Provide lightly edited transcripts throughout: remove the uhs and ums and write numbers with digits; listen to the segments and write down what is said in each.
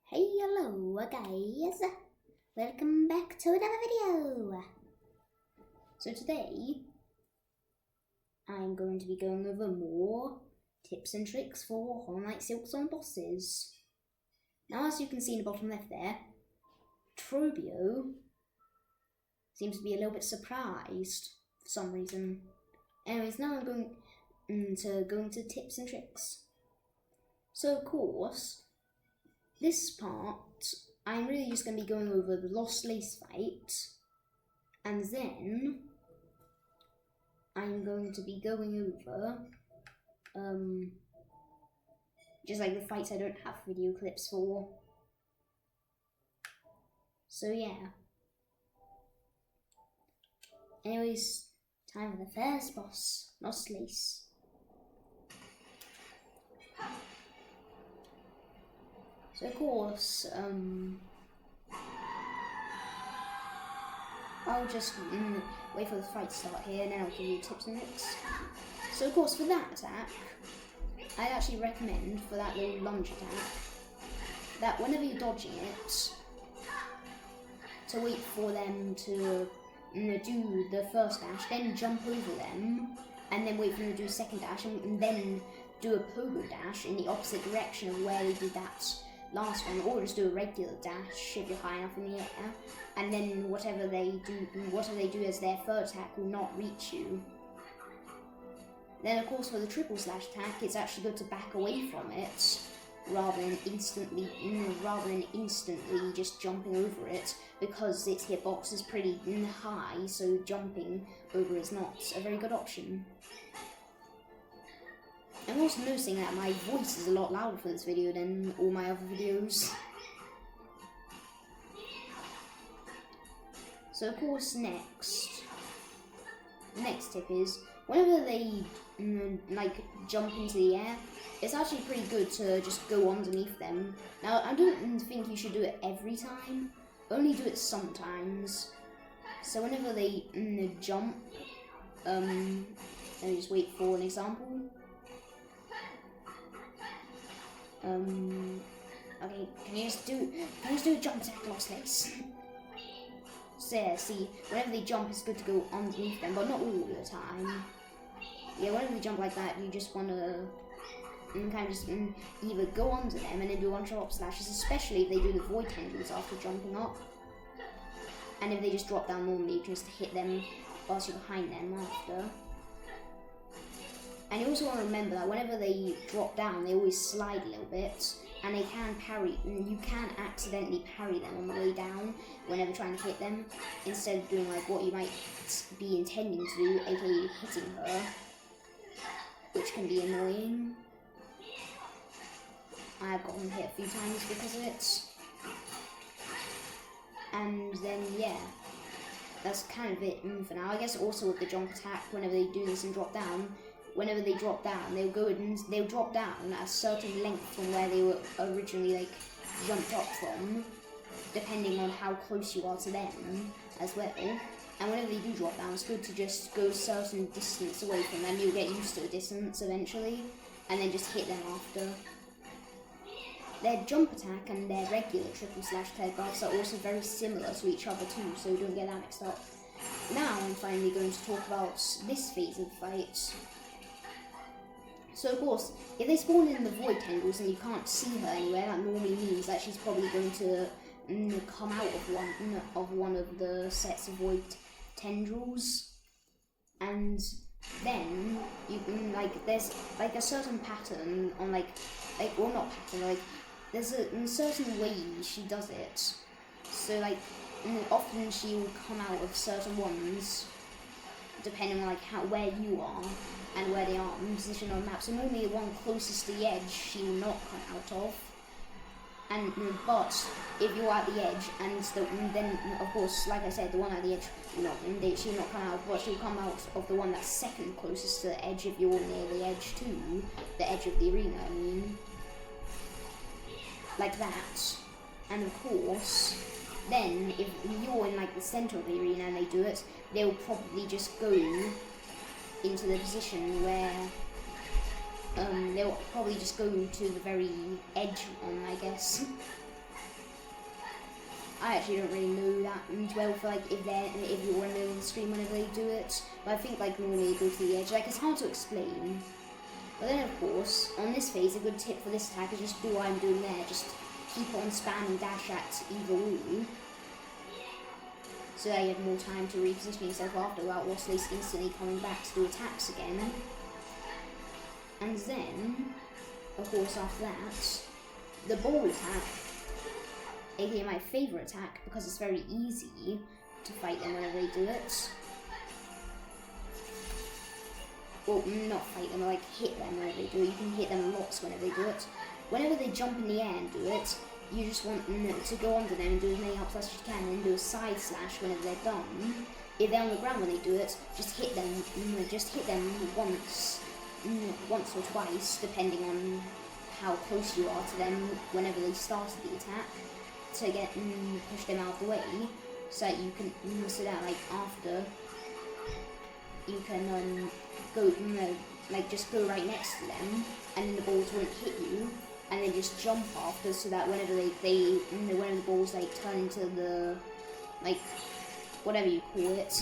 Hey, hello guys, welcome back to another video. So today, I'm going to be going over more tips and tricks for Hollow Knight Silksong bosses. Now as you can see in the bottom left there, Trobio seems to be a little bit surprised for some reason. Anyways, now I'm going to go into tips and tricks. So of course, this part, I'm really just going to be going over the Lost Lace fight, and then I'm going to be going over just like the fights I don't have video clips for. So yeah. Anyways, time for the first boss, Lost Lace. So of course, I'll just wait for the fight to start here and then I'll give you tips and tricks. So of course for that attack, I'd actually recommend for that little lunge attack, that whenever you're dodging it, to wait for them to do the first dash, then jump over them, and then wait for them to do a second dash, and then do a pogo dash in the opposite direction of where they did that last one, or just do a regular dash if you're high enough in the air, and then whatever they do as their third attack will not reach you. Then of course for the triple slash attack, it's actually good to back away from it rather than instantly just jumping over it, because its hitbox is pretty high, so jumping over is not a very good option. I'm also noticing that my voice is a lot louder for this video than all my other videos. So of course next tip is, whenever they like jump into the air, it's actually pretty good to just go underneath them. Now I don't think you should do it every time, only do it sometimes. So whenever they jump, let me just wait for an example. Okay, can you just do a jump attack, Lost Lace? So yeah, see, whenever they jump, it's good to go underneath them, but not all the time. Yeah, whenever they jump like that, you just want to kind of just either go under them and then do one-shot up slashes, especially if they do the void tendrils after jumping up. And if they just drop down normally, you can just hit them whilst you're behind them after. And you also want to remember that whenever they drop down, they always slide a little bit, and they can parry. You can accidentally parry them on the way down whenever trying to hit them, instead of doing like what you might be intending to do, aka hitting her, which can be annoying. I've gotten hit a few times because of it. And then yeah, that's kind of it for now. I guess also with the jump attack, whenever they do this and drop down, whenever they drop down, they'll drop down at a certain length from where they were originally like jumped up from, depending on how close you are to them as well. And whenever they do drop down, it's good to just go a certain distance away from them. You'll get used to the distance eventually, and then just hit them after. Their jump attack and their regular triple slash telegraphs are also very similar to each other too, so don't get that mixed up. Now I'm finally going to talk about this phase of the fight. So of course, if they spawn in the void tendrils and you can't see her anywhere, that normally means that she's probably going to come out of one of the sets of void tendrils, and then you can there's like a certain pattern on not pattern, there's a certain way she does it. So often she will come out of certain ones, depending on where you are and where they are positioned on the map. So normally the one closest to the edge she will not come out of. But if you're at the edge, then of course, like I said, the one at the edge, she will not come out, but she'll come out of the one that's second closest to the edge if you're near the edge too, the edge of the arena, I mean. Like that. And of course, then if you're in the center of the arena and they do it, they'll probably just go into the position where they'll probably just go to the very edge one, I guess. I actually don't really know that well for like if you're in the middle of the screen whenever they do it. But I think like normally they go to the edge. Like it's hard to explain. But then of course, on this phase, a good tip for this attack is just do what I'm doing there. Just keep on spamming dash at either wall. So that you have more time to reposition yourself after without Waslace instantly coming back to do attacks again. And then, of course after that, the ball attack, aka my favourite attack because it's very easy to fight them whenever they do it. Well, not fight them, like hit them whenever they do it. You can hit them lots whenever they do it. Whenever they jump in the air and do it, you just want to go under them and do as many up slash as you can, and do a side slash whenever they're done. If they're on the ground when they do it, just hit them once or twice, depending on how close you are to them whenever they started the attack, to get push them out of the way, so that you can so that like after you can go like just go right next to them, and then the balls won't hit you. And then just jump after, so that whenever whenever the balls like turn into the like whatever you call it,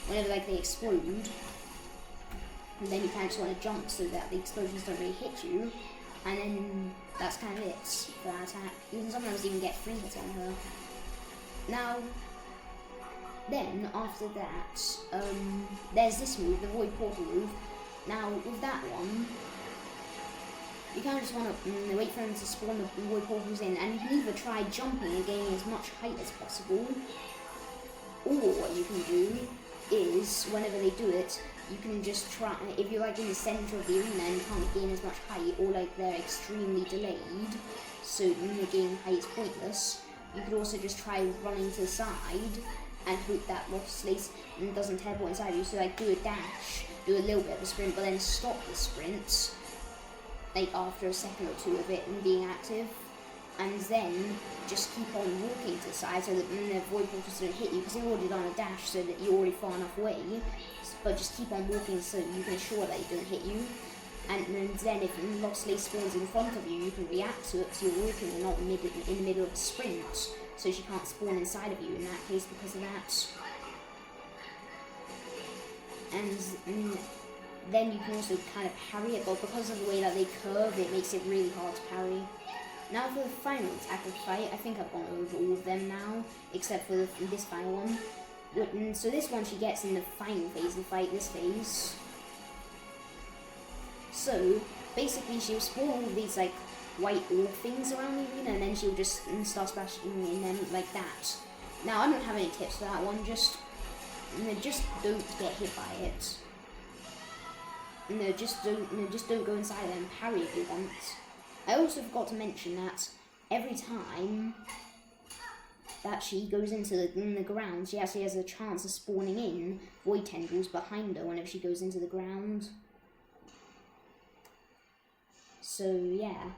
whenever like they explode, and then you kind of just want to jump so that the explosions don't really hit you, and then that's kind of it for that attack. You can sometimes even get 3 hits on her. Now, then after that, there's this move, the Void Portal move. Now with that one, you kind of just want to wait for them to spawn the Void Portals in, and you can either try jumping and gaining as much height as possible, or what you can do is, whenever they do it, you can just try, if you're like in the centre of the arena and you can't gain as much height, or like they're extremely delayed, so gaining height is pointless, you could also just try running to the side and hope that Waslace doesn't teleport inside you, so like do a dash, do a little bit of a sprint, but then stop the sprint like after a second or two of it and being active, and then just keep on walking to the side so that the Void Portals don't hit you, because you've already done a dash so that you're already far enough away, but just keep on walking so you can ensure that it don't hit you. And then if Waslace spawns in front of you, you can react to it because you're walking and not in the middle of a sprint, so she can't spawn inside of you in that case because of that. And then you can also kind of parry it, but because of the way that they curve, it makes it really hard to parry. Now for the final attack of the fight, I think I've gone over all of them now, except for this final one. So this one she gets in the final phase of the fight, this phase. So basically she'll spawn all of these like white orb things around the arena, and then she'll just start splashing in them like that. Now I don't have any tips for that one, just don't get hit by it. Just don't go inside of them, parry if you want. I also forgot to mention that every time that she goes into the ground, she actually has a chance of spawning in Void Tendrils behind her whenever she goes into the ground. So yeah.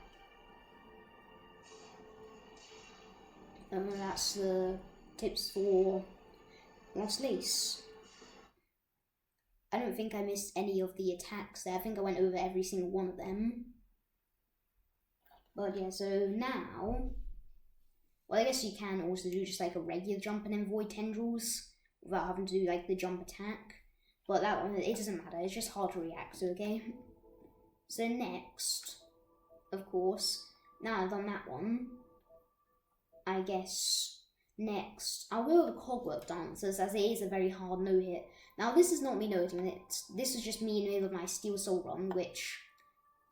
That's the tips for Waslace. I don't think I missed any of the attacks there. I think I went over every single one of them. But yeah, so now, well, I guess you can also do just like a regular jump and then Void Tendrils without having to do like the jump attack. But that one, it doesn't matter, it's just hard to react to, okay? So next, of course, now I've done that one, I guess next, I'll go with the Cobweb Dancers, as it is a very hard no-hit. Now this is not me noting it, this is just me in the middle of my Steel Soul run, which,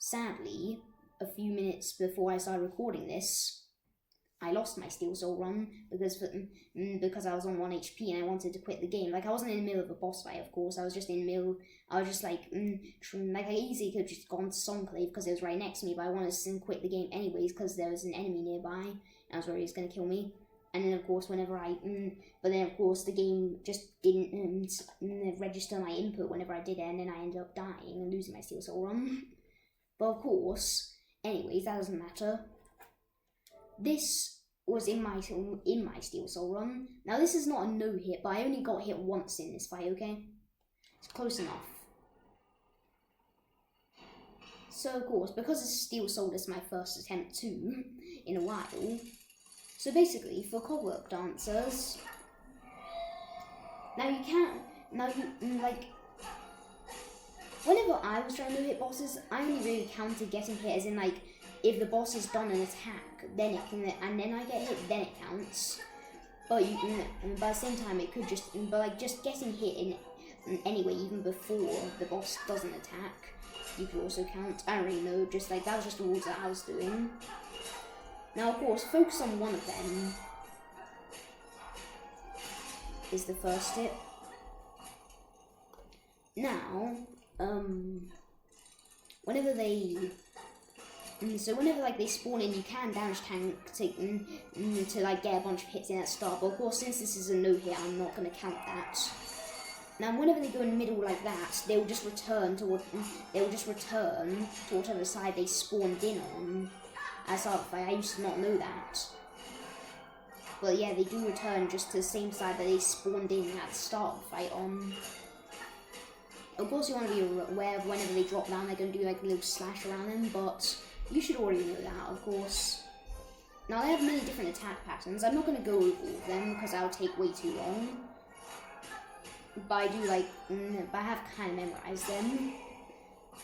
sadly, a few minutes before I started recording this, I lost my Steel Soul run because I was on 1 HP and I wanted to quit the game. Like, I wasn't in the middle of a boss fight, of course, I was just in the middle, I was just like, I easily could have just gone to Songclave because it was right next to me, but I wanted to quit the game anyways because there was an enemy nearby, and I was worried he was going to kill me. And then of course but then of course the game just didn't register my input whenever I did it, and then I ended up dying and losing my Steel Soul run. But of course, anyways, that doesn't matter. This was in my Steel Soul run. Now this is not a no-hit, but I only got hit once in this fight, okay? It's close enough. So of course, because it's Steel Soul, this is my first attempt too, in a while, So basically, for Clockwork Dancers, now you can't, like, whenever I was trying to hit bosses, I only really counted getting hit as in, like, if the boss has done an attack, then it can, and then I get hit, then it counts. But you can, by the same time, it could just, but like, just getting hit in anyway, even before the boss does an attack, you could also count. I don't really know, just like, that was just the rules that I was doing. Now, of course, focus on one of them is the first tip. Now, whenever they, whenever like they spawn in, you can damage tank to like get a bunch of hits in at start. But of course, since this is a no hit, I'm not going to count that. Now, whenever they go in the middle like that, they will just return to whatever side they spawned in on. As I used to not know that. But yeah, they do return just to the same side that they spawned in at the start of the fight on. Of course, you want to be aware of whenever they drop down, they're going to do like a little slash around them, but you should already know that, of course. Now, they have many different attack patterns. I'm not going to go over all of them because that would take way too long. But I do but I have kind of memorized them.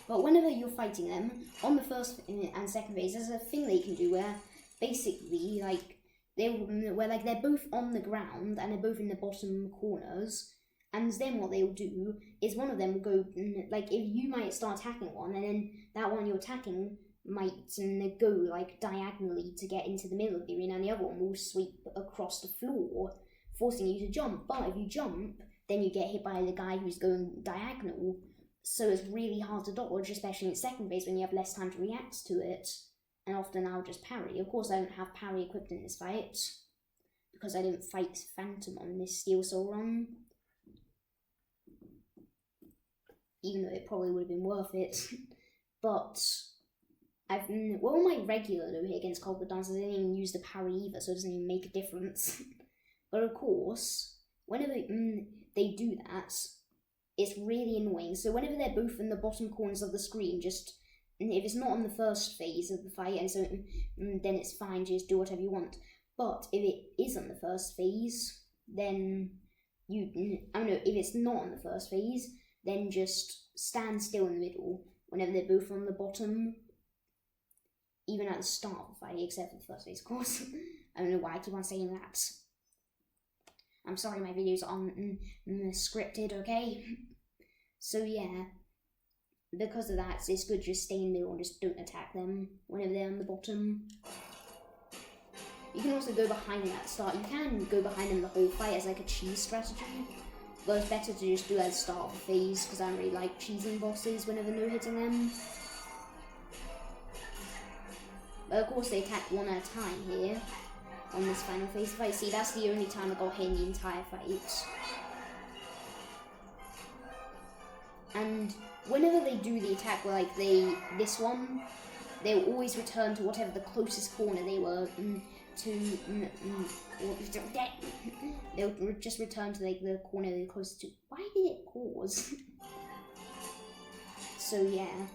But whenever you're fighting them, on the first and second phase, there's a thing they can do where basically, like, they're both on the ground and they're both in the bottom corners. And then what they'll do is one of them will go, like, if you might start attacking one, and then that one you're attacking might go, like, diagonally to get into the middle of the arena, and the other one will sweep across the floor, forcing you to jump. But if you jump, then you get hit by the guy who's going diagonal. So it's really hard to dodge, especially in second phase when you have less time to react to it. And often I'll just parry. Of course, I don't have parry equipped in this fight, because I didn't fight Phantom on this Steel Soul run. Even though it probably would have been worth it. But my regular no hit against Clockwork Dancers, I didn't even use the parry either, so it doesn't even make a difference. But of course, whenever they do that, it's really annoying. So whenever they're both in the bottom corners of the screen, just if it's not on the first phase of the fight, and so then it's fine, just do whatever you want. But if it is on the first phase, then if it's not on the first phase, then just stand still in the middle whenever they're both on the bottom, even at the start of the fight, except for the first phase, of course. I don't know why I keep on saying that. I'm sorry, my videos aren't scripted, okay? So yeah, because of that, it's good to just stay in the middle and just don't attack them whenever they're on the bottom. You can also go behind them at the start. You can go behind them the whole fight as like a cheese strategy. But it's better to just do it at the start of the phase, because I don't really like cheesing bosses whenever no-hitting them. But of course they attack one at a time here, on this final phase fight. See, that's the only time I got hit in the entire fight. And whenever they do the attack where, like, this one, they'll always return to whatever the closest corner they were they'll just return to like the corner they're closest to. Why did it pause? So yeah.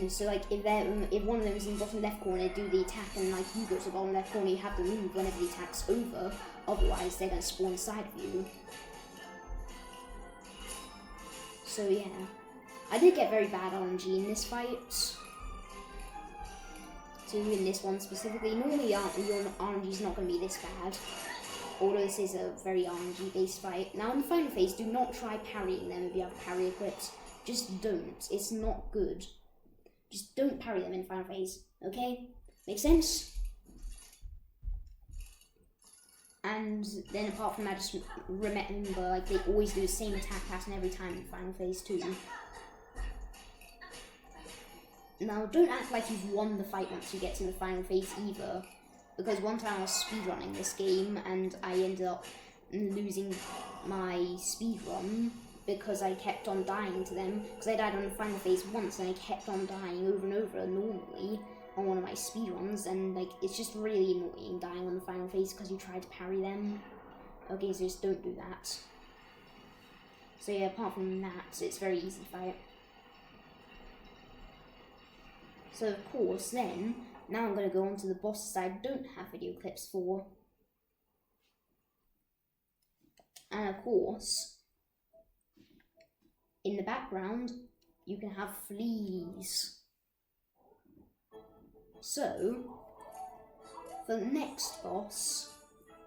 So like if one of them is in the bottom left corner, do the attack, and like you go to the bottom left corner, you have to move whenever the attack's over. Otherwise, they're gonna spawn inside of you. So yeah, I did get very bad RNG in this fight. To in this one specifically. Normally your RNG is not going to be this bad, although this is a very RNG based fight. Now in the final phase, do not try parrying them if you have parry equipped. Just don't. It's not good. Just don't parry them in the final phase. Okay? Make sense? And then apart from that, just remember, like, they always do the same attack pattern every time in the final phase too. Now, don't act like you've won the fight once you get to the final phase either, because one time I was speedrunning this game and I ended up losing my speedrun because I kept on dying to them, because I died on the final phase once and I kept on dying over and over normally on one of my speedruns, and like, it's just really annoying dying on the final phase because you tried to parry them. Okay, so just don't do that. So yeah, apart from that, it's very easy fight. So of course then, Now I'm going to go on to the bosses I don't have video clips for. And of course, in the background, you can have fleas. So, for the next boss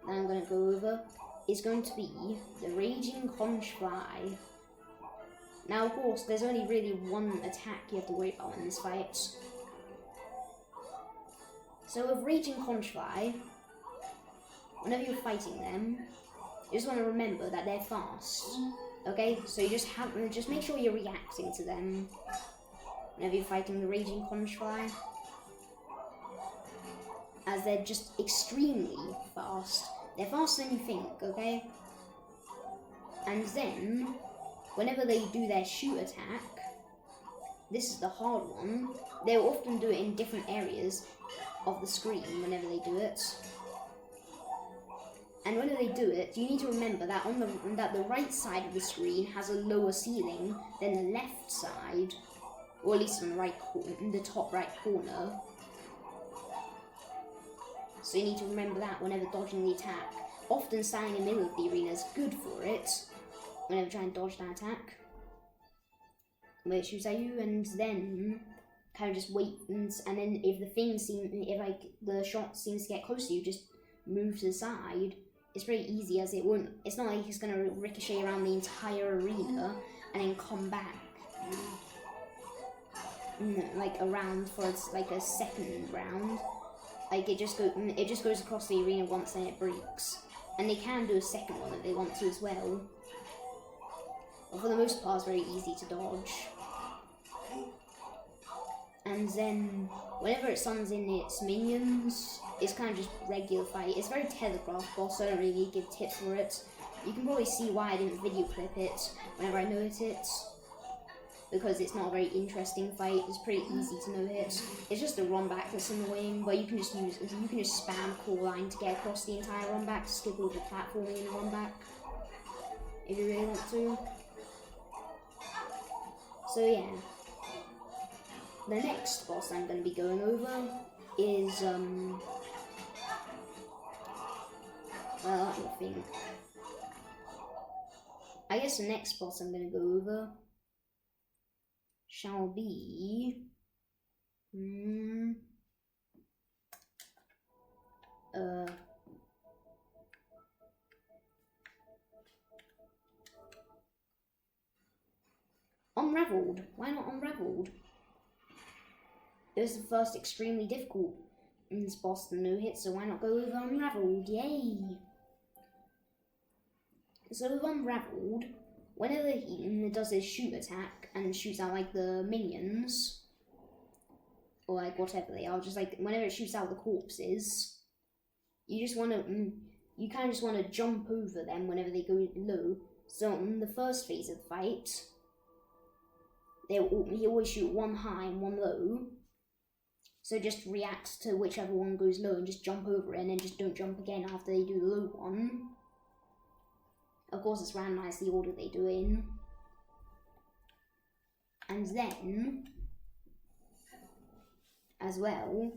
that I'm going to go over is going to be the Raging Conchfly. Now, of course, there's only really one attack you have to worry about in this fight. So with Raging Conchfly, whenever you're fighting them, you just want to remember that they're fast. Okay, so you just make sure you're reacting to them whenever you're fighting the Raging Conchfly, as they're just extremely fast. They're faster than you think, okay? And then, whenever they do their shoot attack, this is the hard one, they'll often do it in different areas of the screen whenever they do it. And whenever they do it, you need to remember that that the right side of the screen has a lower ceiling than the left side, or at least on the top right corner. So you need to remember that whenever dodging the attack. Often standing in the middle of the arena is good for it, whenever trying to dodge that attack. Where it shoots at you, and then kind of just wait, and then if the shot seems to get close to you, just move to the side. It's very easy, as it's not like it's going to ricochet around the entire arena and then come back. No, like around for like a second round. Like it just goes across the arena once and it breaks. And they can do a second one if they want to as well. But for the most part, it's very easy to dodge. And then, whenever it summons in its minions, it's kind of just regular fight. It's very telegraphed boss, so I don't really give tips for it. You can probably see why I didn't video clip it whenever I note it. Because it's not a very interesting fight. It's pretty easy to know it. It's just a run back that's annoying, but you can just spam call line to get across the entire run back, to skip all the platforming in the run back, if you really want to. So yeah, the next boss I'm going to be going over is well, let me think. I guess the next boss I'm going to go over shall be Unraveled. Why not Unraveled? It was the first extremely difficult in this boss to no hit, so why not go with Unraveled? Yay! So with Unraveled, whenever he does his shoot attack and shoots out like the minions, or like whatever they are, just like whenever it shoots out the corpses, you kind of just want to jump over them whenever they go low. So in the first phase of the fight, he always shoot one high and one low. So just react to whichever one goes low and just jump over it, and then just don't jump again after they do the low one. Of course, it's randomized the order they do it in. And then, as well,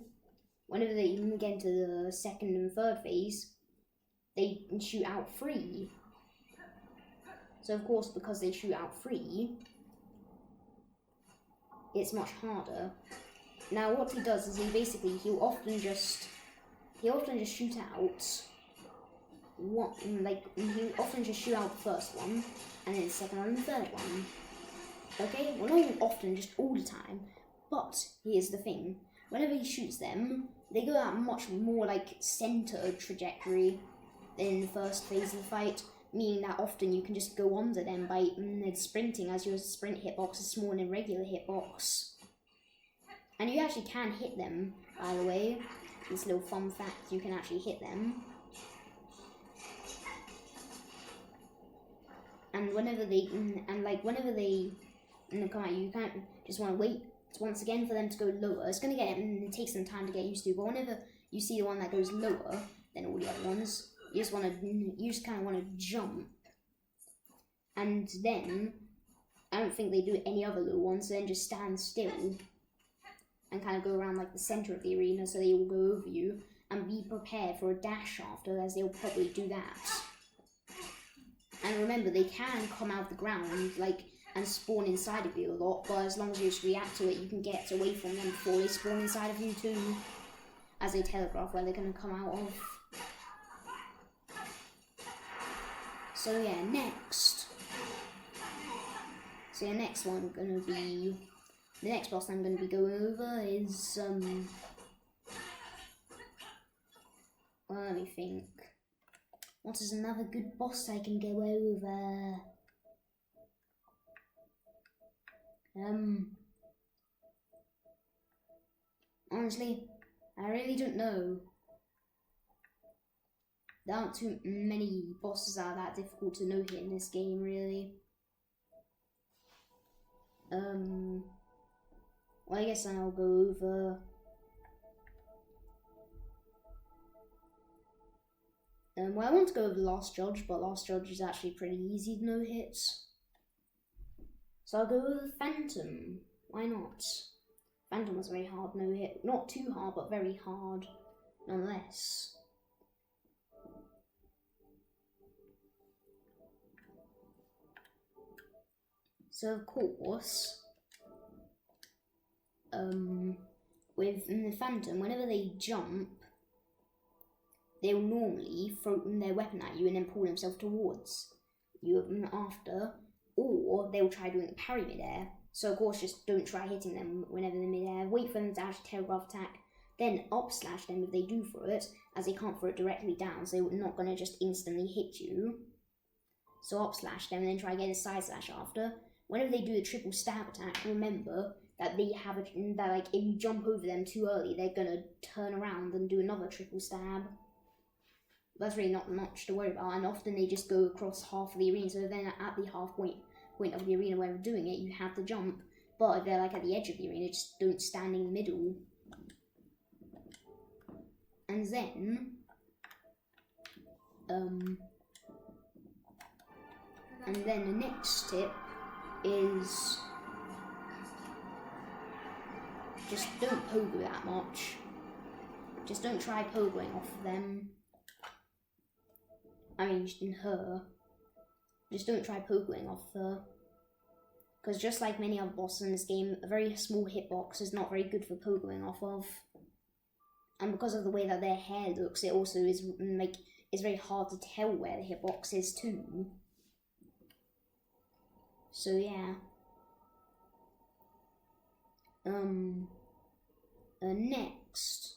whenever they get into the second and third phase, they shoot out free. So of course, because they shoot out free, it's much harder. Now what he does is he'll often just shoot out he'll often just shoot out the first one, and then the second one and the third one. Okay? Well, not even often, just all the time. But here's the thing. Whenever he shoots them, they go out much more like centered trajectory than in the first phase of the fight, meaning that often you can just go under them by sprinting, as your sprint hitbox is smaller than regular hitbox. And you actually can hit them, by the way. This little fun fact, you can actually hit them. And whenever they come out, you can't just want to wait once again for them to go lower. It's going to it takes some time to get used to, but whenever you see the one that goes lower than all the other ones, you just kind of want to jump. And then, I don't think they do any other low ones, so then just stand still. and kind of go around like the center of the arena so they all go over you, and be prepared for a dash after, as they'll probably do that. And remember, they can come out of the ground like and spawn inside of you a lot, but as long as you just react to it, you can get away from them before they spawn inside of you too, as they telegraph where they're going to come out of. So yeah, next one gonna be, the next boss I'm gonna be going over is well, let me think. What is another good boss I can go over? Honestly, I really don't know. There aren't too many bosses that are that difficult to no-hit in this game, really. Well, I guess I'll go over... well, I want to go over Last Judge, but Last Judge is actually pretty easy to no-hit. So I'll go over Phantom. Why not? Phantom was a very hard no-hit. Not too hard, but very hard, nonetheless. So of course, with the Phantom, whenever they jump, they'll normally throw their weapon at you and then pull themselves towards you after, or they'll try doing the parry midair. So of course, just don't try hitting them whenever they're midair. Wait for them to actually telegraph attack, then up slash them if they do throw it, as they can't throw it directly down, so they're not gonna just instantly hit you. So up slash them and then try to get a side slash after. Whenever they do a triple stab attack, remember that they have that like if you jump over them too early, they're gonna turn around and do another triple stab. That's really not much to worry about, and often they just go across half of the arena. So then at the half point of the arena where they're doing it, you have to jump. But if they're like at the edge of the arena, just don't stand in the middle. And then the next tip is just don't pogo that much. Just don't try pogoing off them. I mean, her. Just don't try pogoing off her. Because just like many other bosses in this game, a very small hitbox is not very good for pogoing off of. And because of the way that their hair looks, it also is like it's very hard to tell where the hitbox is too. So yeah. The next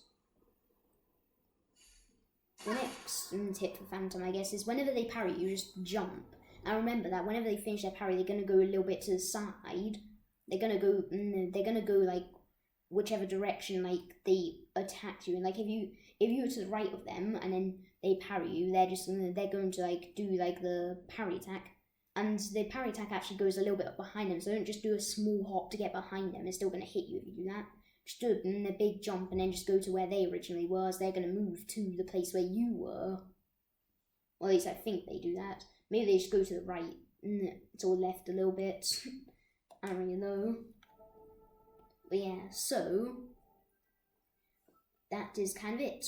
tip for Phantom, I guess, is whenever they parry, you just jump. And remember that whenever they finish their parry, they're gonna go a little bit to the side. They're gonna go like whichever direction like they attack you. And like if you were to the right of them and then they parry you, they're going to like do like the parry attack. And the parry attack actually goes a little bit behind them, so don't just do a small hop to get behind them. It's still going to hit you if you do that. Just do a big jump and then just go to where they originally were, as they're going to move to the place where you were. Well, at least I think they do that. Maybe they just go to the right, to the left a little bit. I don't really know. But yeah, so that is kind of it.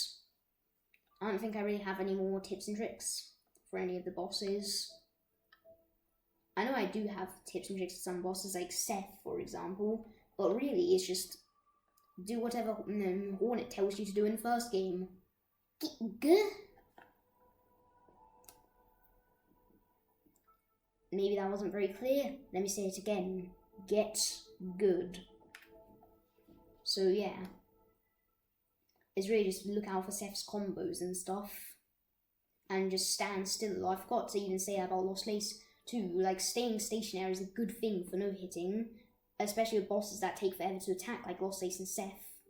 I don't think I really have any more tips and tricks for any of the bosses. I know I do have tips and tricks for some bosses, like Seth, for example, but really it's just do whatever Hornet tells you to do in the first game. Get good. Maybe that wasn't very clear. Let me say it again. Get good. So yeah. It's really just look out for Seth's combos and stuff. And just stand still. I forgot to even say that about Lost Lace too. Like, staying stationary is a good thing for no-hitting. Especially with bosses that take forever to attack, like Lost Lace and Seth.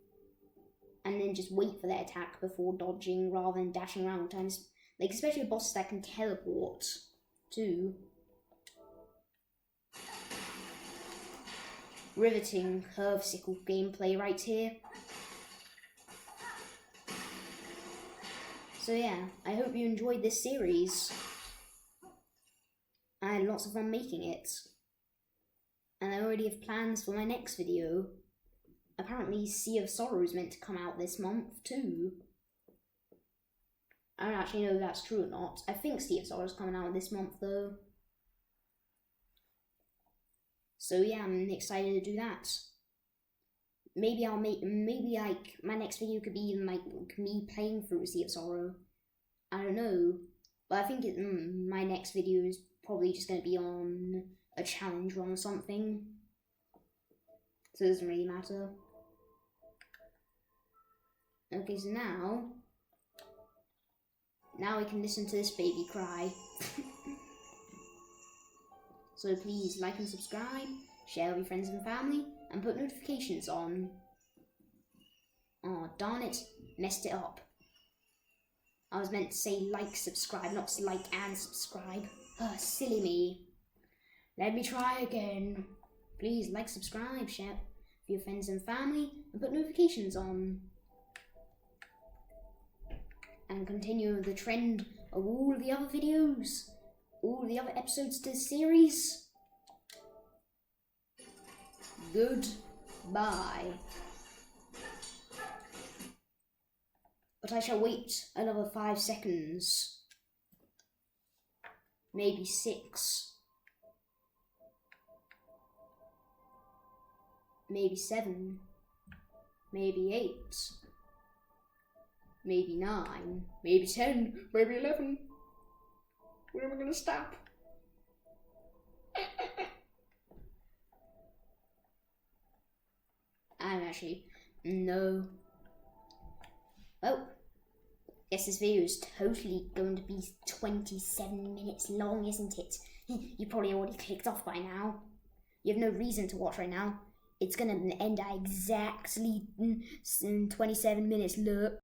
And then just wait for their attack before dodging rather than dashing around times. Like, especially with bosses that can teleport too. Riveting curve sickle gameplay right here. So yeah, I hope you enjoyed this series. I had lots of fun making it. And I already have plans for my next video. apparently Sea of Sorrow is meant to come out this month too. I don't actually know if that's true or not. I think Sea of Sorrow is coming out this month though. So yeah, I'm excited to do that. Maybe like my next video could be like me playing through Sea of Sorrow. I don't know, but I think my next video is probably just going to be on a challenge run or something. So it doesn't really matter. Okay, so now we can listen to this baby cry. So please like and subscribe, share with your friends and family, and put notifications on. Oh, darn it, messed it up. I was meant to say like, subscribe, not like and subscribe. Silly me. Let me try again. Please like, subscribe, share with your friends and family, and put notifications on. And continue the trend of all the other videos, all the other episodes to the series. Goodbye. But I shall wait another 5 seconds. Maybe 6. Maybe 7. Maybe 8. Maybe 9. Maybe 10. Maybe 11. When am I gonna stop? No. Well, guess this video is totally going to be 27 minutes long, isn't it? You probably already clicked off by now. You have no reason to watch right now. It's gonna end at exactly 27 minutes. Look.